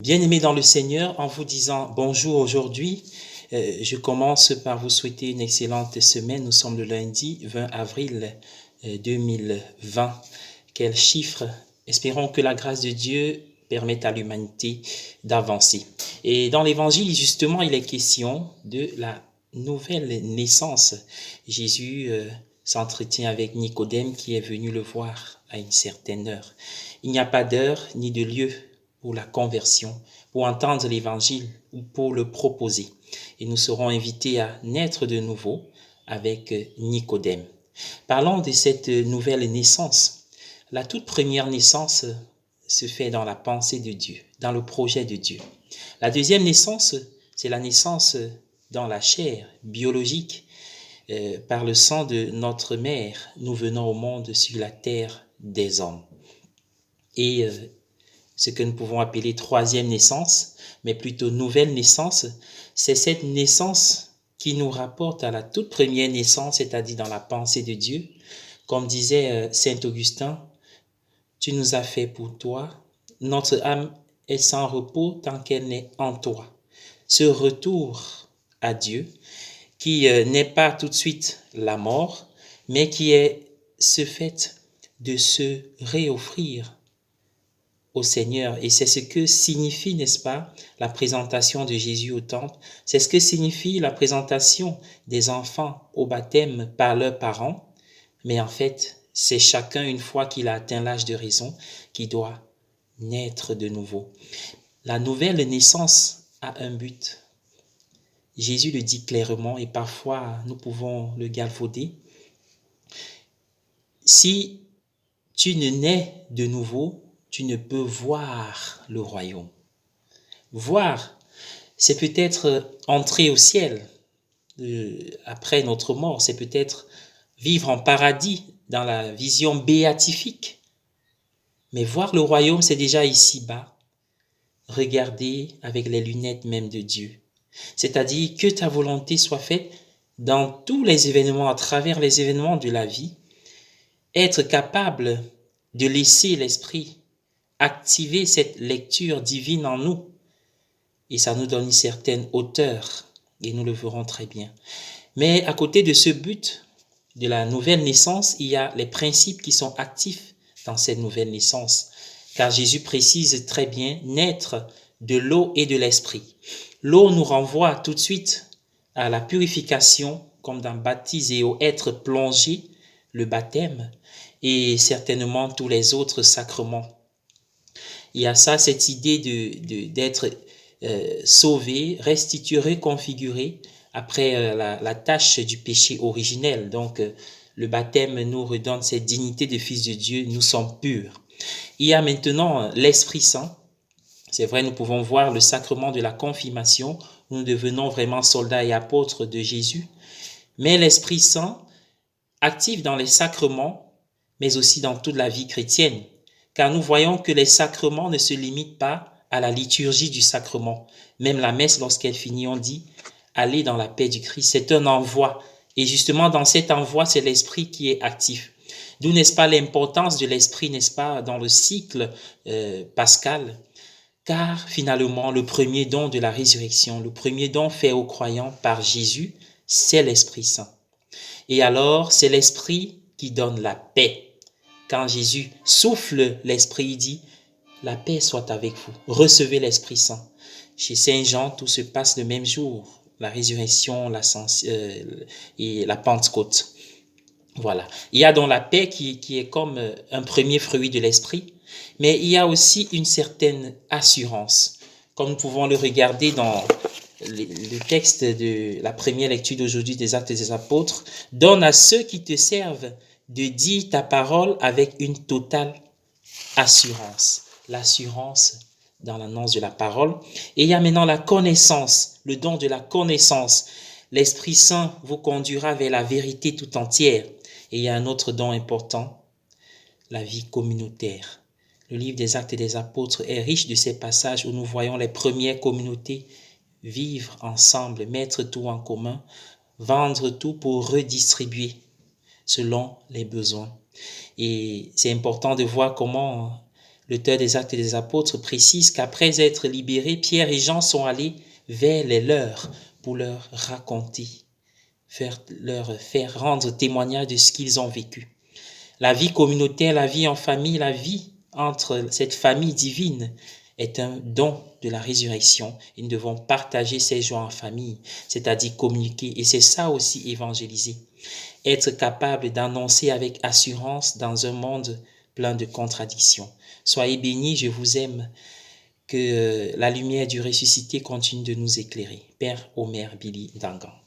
Bien-aimés dans le Seigneur, en vous disant bonjour aujourd'hui, je commence par vous souhaiter une excellente semaine. Nous sommes le lundi 20 avril 2020. Quel chiffre! Espérons que la grâce de Dieu permette à l'humanité d'avancer. Et dans l'évangile, justement, il est question de la nouvelle naissance. Jésus s'entretient avec Nicodème qui est venu le voir à une certaine heure. Il n'y a pas d'heure ni de lieu pour la conversion, pour entendre l'évangile ou pour le proposer. Et nous serons invités à naître de nouveau avec Nicodème. Parlons de cette nouvelle naissance. La toute première naissance se fait dans la pensée de Dieu, dans le projet de Dieu. La deuxième naissance, c'est la naissance dans la chair biologique. Par le sang de notre mère, nous venons au monde sur la terre des hommes. Et ce que nous pouvons appeler troisième naissance, mais plutôt nouvelle naissance, c'est cette naissance qui nous rapporte à la toute première naissance, c'est-à-dire dans la pensée de Dieu. Comme disait Saint Augustin, tu nous as fait pour toi, notre âme est sans repos tant qu'elle n'est en toi. Ce retour à Dieu, qui n'est pas tout de suite la mort, mais qui est ce fait de se réoffrir au Seigneur. Et c'est ce que signifie, n'est-ce pas, la présentation de Jésus au temple. C'est ce que signifie la présentation des enfants au baptême par leurs parents. Mais en fait, c'est chacun, une fois qu'il a atteint l'âge de raison, qui doit naître de nouveau. La nouvelle naissance a un but. Jésus le dit clairement et parfois nous pouvons le galvauder. Si tu ne nais de nouveau, tu ne peux voir le royaume. Voir, c'est peut-être entrer au ciel après notre mort, c'est peut-être vivre en paradis dans la vision béatifique. Mais voir le royaume, c'est déjà ici-bas, regarder avec les lunettes même de Dieu. C'est-à-dire que ta volonté soit faite dans tous les événements, à travers les événements de la vie, être capable de laisser l'esprit activer cette lecture divine en nous. Et ça nous donne une certaine hauteur, et nous le verrons très bien. Mais à côté de ce but de la nouvelle naissance, il y a les principes qui sont actifs dans cette nouvelle naissance. Car Jésus précise très bien naître de l'eau et de l'esprit. L'eau nous renvoie tout de suite à la purification, comme dans baptise et au être plongé, le baptême, et certainement tous les autres sacrements. Il y a ça, cette idée d'être sauvé, restitué, reconfiguré après la tâche du péché originel. Donc, le baptême nous redonne cette dignité de fils de Dieu, nous sommes purs. Il y a maintenant l'Esprit Saint. C'est vrai, nous pouvons voir le sacrement de la confirmation. Nous devenons vraiment soldats et apôtres de Jésus. Mais l'Esprit Saint actif dans les sacrements, mais aussi dans toute la vie chrétienne. Car nous voyons que les sacrements ne se limitent pas à la liturgie du sacrement. Même la messe, lorsqu'elle finit, on dit « Allez dans la paix du Christ ». C'est un envoi. Et justement, dans cet envoi, c'est l'Esprit qui est actif. D'où, n'est-ce pas, l'importance de l'Esprit, n'est-ce pas, dans le cycle pascal. Car finalement, le premier don de la résurrection, le premier don fait aux croyants par Jésus, c'est l'Esprit Saint. Et alors, c'est l'Esprit qui donne la paix. Quand Jésus souffle l'Esprit, il dit « La paix soit avec vous, recevez l'Esprit Saint ». Chez Saint Jean, tout se passe le même jour, la résurrection et la Pentecôte. Voilà. Il y a donc la paix qui est comme un premier fruit de l'Esprit, mais il y a aussi une certaine assurance, comme nous pouvons le regarder dans le texte de la première lecture d'aujourd'hui des Actes des Apôtres. Donne à ceux qui te servent de dire ta parole avec une totale assurance. L'assurance dans l'annonce de la parole. Et il y a maintenant la connaissance, le don de la connaissance. L'Esprit Saint vous conduira vers la vérité tout entière. Et il y a un autre don important, la vie communautaire. Le livre des Actes des Apôtres est riche de ces passages où nous voyons les premières communautés vivre ensemble, mettre tout en commun, vendre tout pour redistribuer selon les besoins. Et c'est important de voir comment L'auteur des Actes des Apôtres précise qu'après être libérés, Pierre et Jean sont allés vers les leurs pour leur raconter, leur faire rendre témoignage de ce qu'ils ont vécu. La vie communautaire, la vie en famille, la vie entre cette famille divine est un don de la résurrection et nous devons partager ces joies en famille, c'est-à-dire communiquer. Et c'est ça aussi évangéliser. Être capable d'annoncer avec assurance dans un monde plein de contradictions. Soyez bénis, je vous aime. Que la lumière du ressuscité continue de nous éclairer. Père Omer Billy Dangan.